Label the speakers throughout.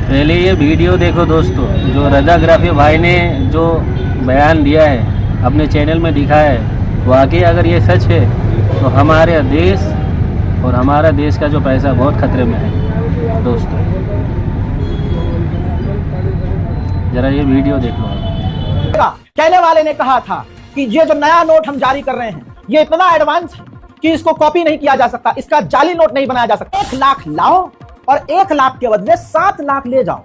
Speaker 1: पहले ये वीडियो देखो दोस्तों, जो रजा ग्राफी भाई ने जो बयान दिया है अपने चैनल में दिखाया है, वाकई अगर ये सच है तो हमारे देश और हमारा देश का जो पैसा बहुत खतरे में है दोस्तों। जरा ये वीडियो देखो।
Speaker 2: कहने वाले ने कहा था कि ये जो नया नोट हम जारी कर रहे हैं ये इतना एडवांस है कि इसको कॉपी नहीं किया जा सकता, इसका जाली नोट नहीं बनाया जा सकता। 1 लाख लाओ और 1 लाख के बदले 7 लाख ले जाओ।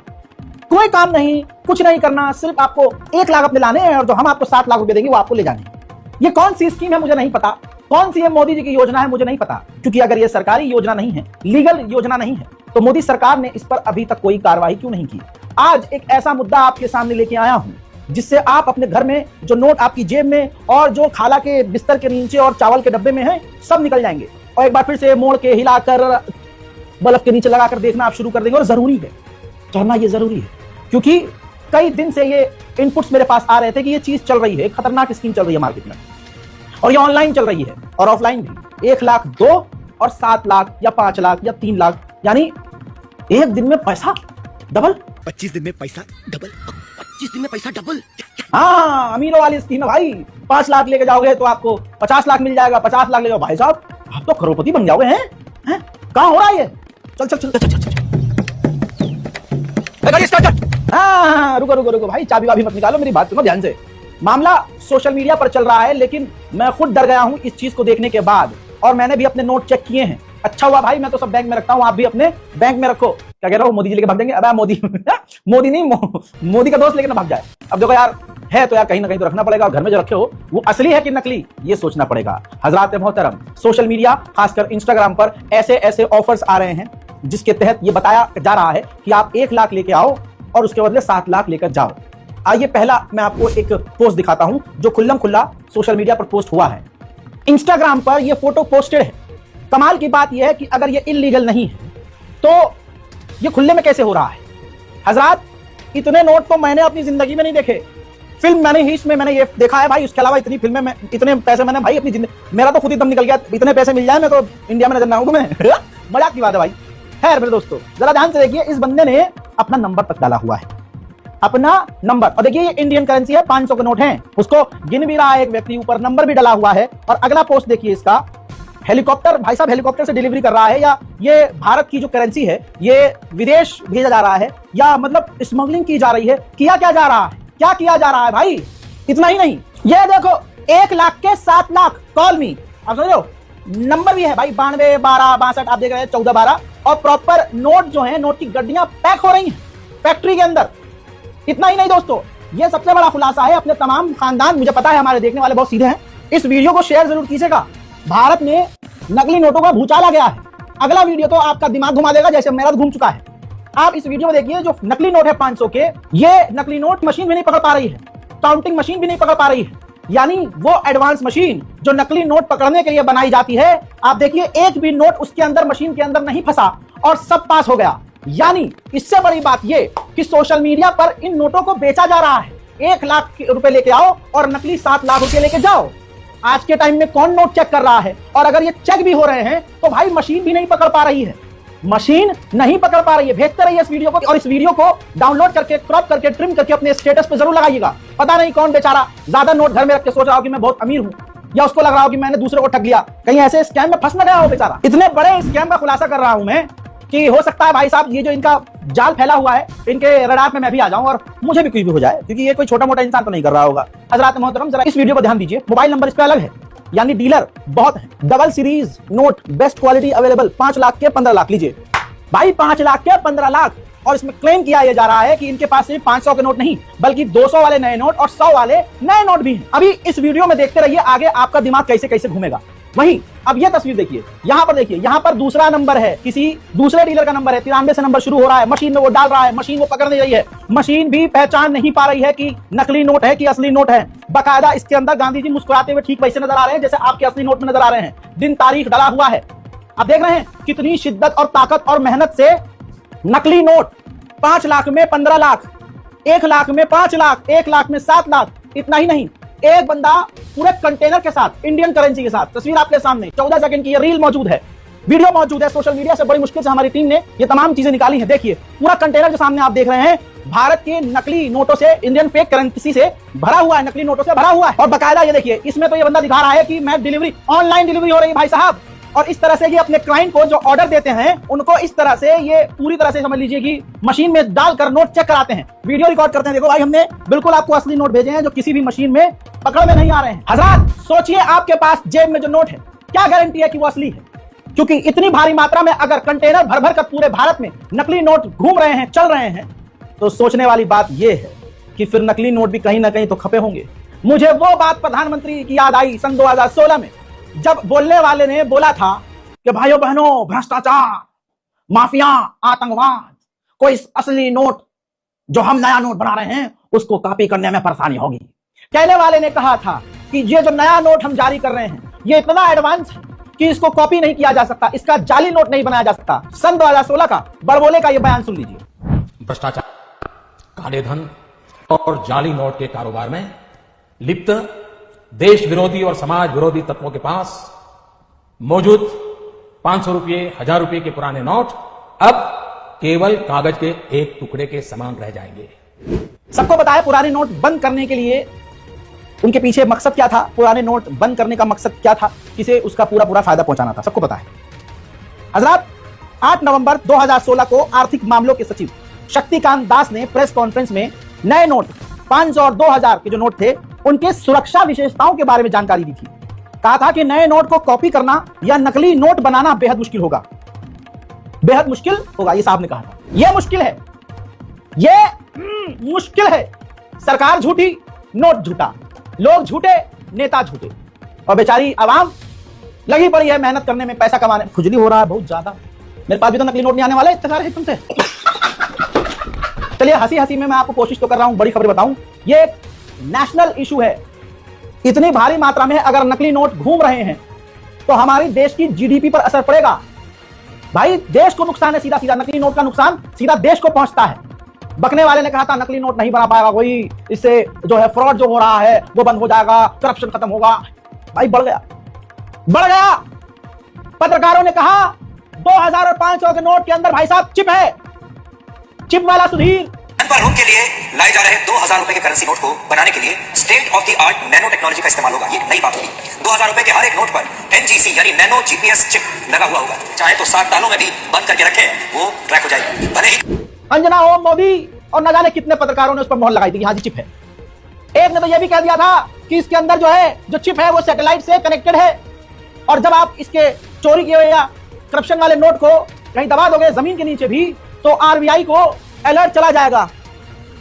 Speaker 2: कोई काम नहीं, कुछ नहीं करना, सिर्फ आपको 1 लाख अपने लाने हैं और जो हम आपको 7 लाख रुपए देंगे वो आपको ले जाने हैं। ये कौन सी स्कीम है मुझे नहीं पता, कौन सी ये मोदी जी की योजना है मुझे नहीं पता, क्योंकि अगर ये सरकारी योजना नहीं है, लीगल योजना नहीं है, तो मोदी सरकार ने इस पर अभी तक कोई कार्रवाई क्यों नहीं की। आज एक ऐसा मुद्दा आपके सामने लेके आया हूं जिससे आप अपने घर में जो नोट आपकी जेब में और जो खाला के बिस्तर के नीचे और चावल के डब्बे में है सब निकल जाएंगे और एक बार फिर से मोड़ के हिलाकर बल्ब के नीचे लगाकर देखना आप शुरू कर देंगे। और जरूरी है, करना ये जरूरी है, क्योंकि कई दिन से ये इनपुट्स मेरे पास आ रहे थे कि ये चीज चल रही है, खतरनाक स्कीम चल रही है मार्केट में और ये ऑनलाइन चल रही है और ऑफलाइन भी। 1 लाख 2 और 7 लाख या 5 लाख या 3 लाख, यानी एक दिन में पैसा डबल,
Speaker 3: 25 दिन में पैसा डबल, 25 दिन में पैसा डबल।
Speaker 2: हाँ, अमीरों वाली स्कीम है भाई। 5 लाख लेके जाओगे तो आपको 50 लाख मिल जाएगा, 50 लाख ले जाओ भाई साहब आप तो करोड़पति बन जाओगे। हैं कहां हो रहा है ये? चल चल चल चल चल गाड़ी स्टार्ट कर। हाँ, रुको भाई, चाबी वाबी मत निकालो, मेरी बात सुनो ध्यान से। मामला सोशल मीडिया पर चल रहा है, लेकिन मैं खुद डर गया हूं इस चीज को देखने के बाद, और मैंने भी अपने नोट चेक किए हैं। अच्छा हुआ भाई, मैं तो सब बैंक में रखता हूं, आप भी अपने बैंक में रखो। क्या कह रहा हूं, मोदी जी लेके भाग जाएंगे? अब मोदी मोदी नहीं, मोदी का दोस्त लेके ना भाग जाए। अब देखो यार, है तो यार कहीं ना कहीं तो रखना पड़ेगा, और घर में जो रखे हो वो असली है कि नकली ये सोचना पड़ेगा। हजरात मोहतरम, सोशल मीडिया खासकर इंस्टाग्राम पर ऐसे ऐसे ऑफर्स आ रहे हैं जिसके तहत ये बताया जा रहा है कि आप 1 लाख लेके आओ और उसके बदले 7 लाख लेकर जाओ। आइए पहला मैं आपको एक पोस्ट दिखाता हूं जो खुल्लम खुल्ला सोशल मीडिया पर पोस्ट हुआ है। इंस्टाग्राम पर यह फोटो पोस्टेड है। कमाल की बात यह है कि अगर ये इलीगल नहीं है तो ये खुले में कैसे हो रहा है? हजरात, इतने नोट तो मैंने अपनी जिंदगी में नहीं देखे। फिल्म मैंने ही इसमें मैंने ये देखा है भाई, उसके अलावा इतनी फिल्में में इतने पैसे मैंने भाई अपनी जिंदगी, मेरा तो खुद ही दम निकल गया। इतने पैसे मिल जाए मैं तो इंडिया में नजर ना आऊं मैं। मजाक की बात है भाई। खैर मेरे दोस्तों, जरा ध्यान से देखिए, इस बंदे ने अपना नंबर तक डाला हुआ है, अपना नंबर। और देखिए ये इंडियन करेंसी है, 500 के नोट हैं, उसको गिन भी रहा है एक व्यक्ति, ऊपर नंबर भी डाला हुआ है। और अगला पोस्ट देखिए इसका, हेलीकॉप्टर, भाई साहब हेलीकॉप्टर से डिलीवरी कर रहा है, या ये भारत की जो करेंसी है ये विदेश भेजा जा रहा है, या मतलब स्मगलिंग की जा रही है। किया क्या जा रहा है, क्या किया जा रहा है भाई? इतना ही नहीं, ये देखो 1 लाख के 7 लाख, कॉल मी। आप समझ लो, नंबर भी है भाई, 92 12 62, आप देख रहे हैं 14 12, और प्रॉपर नोट जो है, नोट की गड्डियां पैक हो रही हैं फैक्ट्री के अंदर। इतना ही नहीं दोस्तों, ये सबसे बड़ा खुलासा है। अपने तमाम खानदान, मुझे पता है हमारे देखने वाले बहुत सीधे हैं, इस वीडियो को शेयर जरूर कीजिएगा। भारत में नकली नोटों का भूचाल आ गया है। अगला वीडियो तो आपका दिमाग घुमा देगा, जैसे मेरा घूम चुका है। आप इस वीडियो में देखिए, जो नकली नोट है 500 के, ये नकली नोट मशीन भी नहीं पकड़ पा रही है, काउंटिंग मशीन भी नहीं पकड़ पा रही है, यानी वो एडवांस मशीन जो नकली नोट पकड़ने के लिए बनाई जाती है। आप देखिए एक भी नोट उसके अंदर, मशीन के अंदर नहीं फंसा और सब पास हो गया। यानी इससे बड़ी बात ये कि सोशल मीडिया पर इन नोटों को बेचा जा रहा है। 1 लाख रुपए लेके आओ और नकली 7 लाख रुपए लेके जाओ। आज के टाइम में कौन नोट चेक कर रहा है? और अगर ये चेक भी हो रहे हैं तो भाई मशीन भी नहीं पकड़ पा रही है, मशीन नहीं पकड़ पा रही है। भेजते रहिए इस वीडियो को, और इस वीडियो को डाउनलोड करके, क्रॉप करके, ट्रिम करके अपने स्टेटस पे जरूर लगाइएगा। पता नहीं कौन बेचारा ज्यादा नोट घर में रख के सोच रहा हो कि मैं बहुत अमीर हूं, या उसको लग रहा हो कि मैंने दूसरे को ठग लिया, कहीं ऐसे स्कैम में फंस ना गया हो बेचारा। इतने बड़े स्कैम का खुलासा कर रहा हूं मैं कि हो सकता है भाई साहब ये जो इनका जाल फैला हुआ है, इनके रडार में मैं भी आ जाऊं और मुझे भी कोई भी हो जाए, क्योंकि ये कोई छोटा मोटा इंसान तो नहीं कर रहा होगा। हजरात मोहतरम, जरा इस वीडियो को ध्यान दीजिए। मोबाइल नंबर इस पे अलग है, यानी डीलर बहुत है। Double series note, best quality available, 5 lakh के 15 लाख लीजिए भाई, 5 लाख के 15 लाख। और इसमें क्लेम किया जा रहा है कि इनके पास सिर्फ 500 के नोट नहीं, बल्कि 200 वाले नए नोट और 100 वाले नए नोट भी हैं। अभी इस वीडियो में देखते रहिए, आगे आपका दिमाग कैसे कैसे घूमेगा। वहीं अब यह तस्वीर देखिए, यहां पर देखिए, यहां पर दूसरा नंबर है, किसी दूसरे डीलर का नंबर है, 93 से नंबर शुरू हो रहा है। मशीन में वो डाल रहा है, मशीन वो पकड़ नहीं रही है, मशीन भी पहचान नहीं पा रही है कि नकली नोट है कि असली नोट है। बाकायदा इसके अंदर गांधी जी मुस्कुराते हुए ठीक वैसे नजर आ रहे हैं जैसे आपके असली नोट में नजर आ रहे हैं। दिन तारीख डला हुआ है। आप देख रहे हैं कितनी शिद्दत और ताकत और मेहनत से नकली नोट, 5 लाख में 15 लाख, 1 लाख में 5 लाख, 1 लाख में 7 लाख। इतना ही नहीं, एक बंदा पूरे कंटेनर के साथ, इंडियन करेंसी के साथ, तस्वीर आपके सामने 14 सेकंड की ये रील मौजूद है, वीडियो मौजूद है सोशल मीडिया से, बड़ी मुश्किल से हमारी टीम ने ये तमाम चीजें निकाली हैं। देखिए पूरा कंटेनर जो सामने आप देख रहे हैं भारत के नकली नोटों से, इंडियन फेक करेंसी से भरा हुआ है, नकली नोटों से भरा हुआ है। और बकायदा ये देखिए इसमें तो ये बंदा दिखा रहा है कि मैं डिलीवरी, ऑनलाइन डिलीवरी हो रही है भाई साहब। और इस तरह से ये अपने क्लाइंट को जो ऑर्डर देते हैं उनको इस तरह से ये पूरी तरह से समझ लीजिए कि मशीन में डालकर नोट चेक कराते हैं, वीडियो रिकॉर्ड करते हैं। देखो भाई हमने बिल्कुल आपको असली नोट भेजे हैं जो किसी भी मशीन में पकड़ में नहीं आ रहे हैं। हजरात सोचिए आपके पास जेब में जो नोट है क्या गारंटी है कि वो असली है, क्योंकि इतनी भारी मात्रा में अगर कंटेनर भर भर कर पूरे भारत में नकली नोट घूम रहे हैं, चल रहे हैं, तो सोचने वाली बात यह है कि फिर नकली नोट भी कहीं ना कहीं तो खपे होंगे। मुझे वो बात प्रधानमंत्री की याद आई सन 2016 में, जब बोलने वाले ने बोला था कि भाइयों बहनों भ्रष्टाचार, माफिया, आतंकवाद, कोई असली नोट जो हम नया नोट बना रहे हैं उसको कॉपी करने में परेशानी होगी। कहने वाले ने कहा था कि ये जो नया नोट हम जारी कर रहे हैं ये इतना एडवांस है कि इसको कॉपी नहीं किया जा सकता, इसका जाली नोट नहीं बनाया जा सकता। सन 2016 का बड़बोले का ये बयान सुन लीजिए।
Speaker 4: भ्रष्टाचार, काले धन और जाली नोट के कारोबार में लिप्त देश विरोधी और समाज विरोधी तत्वों के पास मौजूद 500 रुपये, 1000 रुपये के पुराने नोट अब केवल कागज के एक टुकड़े के समान रह जाएंगे।
Speaker 2: सबको बताया पुराने नोट बंद करने के लिए उनके पीछे मकसद क्या था, पुराने नोट बंद करने का मकसद क्या था, किसे उसका पूरा फायदा पहुंचाना था, सबको पता है। हजरात 8 नवंबर 2016 को आर्थिक मामलों के सचिव शक्तिकांत दास ने प्रेस कॉन्फ्रेंस में नए नोट 500 और 2000 के जो नोट थे उनके सुरक्षा विशेषताओं के बारे में जानकारी दी थी। कहा था कि नए नोट को कॉपी करना या नकली नोट बनाना बेहद मुश्किल होगा, बेहद मुश्किल होगा, ये साहब ने कहा था। यह मुश्किल है, यह मुश्किल है। सरकार झूठी, नोट झूठा, लोग झूठे, नेता झूठे, और बेचारी आवाम लगी पड़ी है मेहनत करने में, पैसा कमाने। खुजली हो रहा है बहुत ज्यादा, मेरे पास भी तो नकली नोट नहीं आने वाले इतने सारे तुमसे। चलिए हंसी हंसी में मैं आपको कोशिश तो कर रहा हूं बड़ी खबर बताऊं। ये एक नेशनल इशू है। इतनी भारी मात्रा में अगर नकली नोट घूम रहे हैं तो हमारी देश की जीडीपी पर असर पड़ेगा। भाई देश को नुकसान है, सीधा सीधा नकली नोट का नुकसान सीधा देश को पहुंचता है। बकने वाले ने कहा था नकली नोट नहीं बना पाएगा कोई, इससे जो है फ्रॉड जो हो रहा है वो बंद हो जाएगा, करप्शन खत्म होगा। भाई बढ़ गया, बढ़ गया। पत्रकारों ने कहा 2000 और 500 के नोट के अंदर भाई साहब चिप है, चिप वाला सुधीर।
Speaker 5: रोक के लिए लाए जा रहे 2000 रुपए के करेंसी नोट को बनाने के लिए state of the art nano technology का इस्तेमाल होगा। ये नई बात होगी। 2000 रुपए के हर एक नोट पर NGC यानी नैनो GPS चिप लगा हुआ होगा। चाहे तो 7 तालों में भी बंद करके रखे, वो ट्रैक हो जाएगी। भले ही
Speaker 2: अंजना ओम मोदी और न जाने कितने पत्रकारों ने उस पर मोहर लगाई थी कि हाँ जी चिप है। एक ने तो यह भी कह दिया था कि इसके अंदर जो है जो चिप है वो सैटेलाइट से कनेक्टेड है, और जब आप इसके चोरी किए हुए या करप्शन वाले नोट को कहीं दबा दोगे जमीन के नीचे भी तो RBI को अलर्ट चला जाएगा।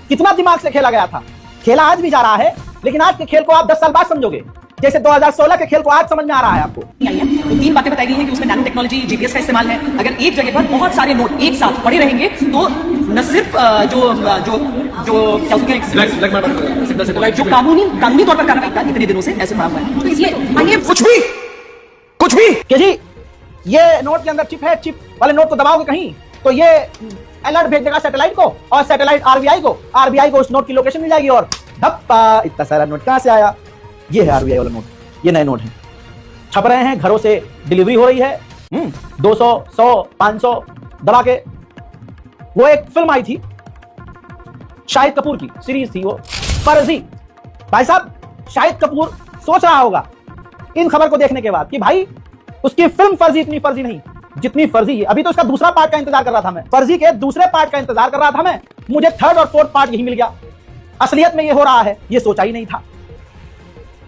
Speaker 2: कितना दिमाग से खेला गया था, खेला आज भी जा रहा है, लेकिन आज के खेल को आप 10 साल बाद समझोगे, जैसे 2016 के खेल को आज समझ में आ रहा है आपको।
Speaker 6: तो 3 बातें बताई गई हैं कि उसमें नैनो टेक्नोलॉजी, GPS का इस्तेमाल है। अगर एक जगह पर बहुत सारे नोट एक साथ पड़े रहेंगे तो न सिर्फ जो कानूनी तौर पर कार्रवाई का इतने दिनों से ऐसे पड़ा हुआ है, तो इसलिए
Speaker 2: कुछ भी कि जी ये नोट के अंदर चिप है, चिप वाले नोट को दबाओगे कहीं तो ये अलर्ट भेज देगा सैटेलाइट को, और सैटेलाइट RBI को उस नोट की लोकेशन मिल जाएगी, और धप्पा इतना सारा नोट कहां से आया। ये है RBI वाला नोट, ये नए नोट है, छप रहे हैं, घरों से डिलीवरी हो रही है। 200, 100, 500 दबा के। वो एक फिल्म आई थी शाहिद कपूर की, सीरीज थी वो फर्जी। भाई साहब शाहिद कपूर सोच रहा होगा इन खबर को देखने के बाद कि भाई उसकी फिल्म फर्जी इतनी फर्जी नहीं जितनी फर्जी है। अभी तो उसका दूसरा पार्ट का इंतजार कर रहा था मैं, फर्जी के दूसरे पार्ट का इंतजार कर रहा था मैं, मुझे 3rd और 4th पार्ट यही मिल गया। असलियत में ये हो रहा है, ये सोचा ही नहीं था।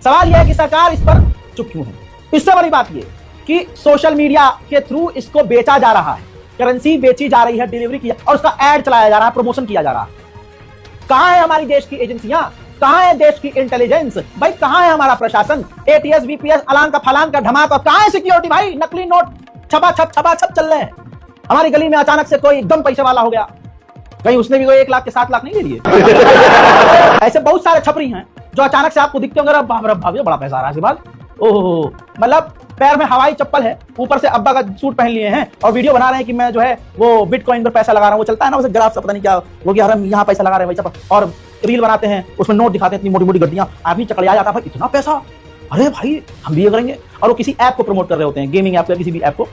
Speaker 2: सवाल यह है कि सरकार इस पर चुप क्यों है। इससे बड़ी बात यह कि सोशल मीडिया के थ्रू इसको बेचा जा रहा है, करेंसी बेची जा रही है, डिलीवरी की, और उसका एड चलाया जा रहा है, प्रमोशन किया जा रहा है। कहां है हमारी देश की एजेंसियां, कहां है देश की इंटेलिजेंस, भाई कहां है हमारा प्रशासन, ATS VPS अलान का फलान का धमाका, कहां है सिक्योरिटी। भाई नकली नोट छपा छप चल रहे हैं। हमारी गली में अचानक से कोई एकदम पैसे वाला हो गया, कहीं उसने भी कोई 1 लाख के 7 लाख नहीं ले लिए। ऐसे बहुत सारे छपरी हैं जो अचानक से आपको दिखते होंगे, भाभी बड़ा पैसा आ रहा है इस बार, ओहो, मतलब पैर में हवाई चप्पल है, ऊपर से अब्बा का सूट पहन लिए हैं और वीडियो बना रहे हैं कि मैं जो है वो बिटकॉइन पर पैसा लगा रहा हूं। वो चलता है ना, उसे ग्राफ से पता नहीं क्या वो कि हम यहाँ पैसा लगा रहे हैं वही चप्पल, और रील बनाते हैं उसमें नोट दिखाते हैं, इतनी मोटी मोटी गड्डियां, आदमी चकलिया जाता है, भाई इतना पैसा, अरे भाई हम भी ये करेंगे। और वो किसी ऐप को प्रमोट कर रहे होते हैं, गेमिंग ऐप या किसी भी ऐप को,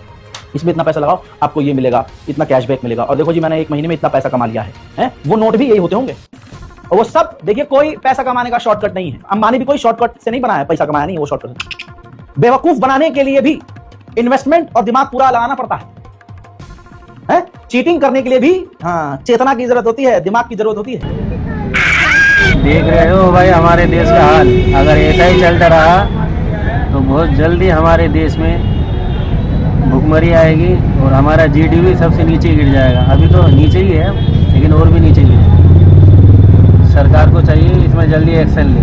Speaker 2: इसमें इतना पैसा लगाओ, आपको ये मिलेगा, इतना कैशबैक मिलेगा, और देखो जी मैंने 1 महीने में इतना पैसा कमा लिया है? वो नोट भी यही होते होंगे। और वो सब देखिए, कोई पैसा कमाने का शॉर्टकट नहीं है। अंबानी भी कोई शॉर्टकट से नहीं बनाया, पैसा कमाया नहीं, वो शॉर्टकट। बेवकूफ बनाने के लिए भी इन्वेस्टमेंट और दिमाग पूरा लगाना पड़ता है? चीटिंग करने के लिए भी चेतना की जरूरत होती है, दिमाग की जरूरत होती है।
Speaker 1: देख रहे हो भाई हमारे देश का हाल, अगर ऐसा ही चलता रहा तो बहुत जल्दी हमारे देश में भुखमरी आएगी और हमारा जीडीपी सबसे नीचे गिर जाएगा। अभी तो नीचे ही है, लेकिन और भी नीचे गिर। सरकार को चाहिए इसमें जल्दी एक्शन ले।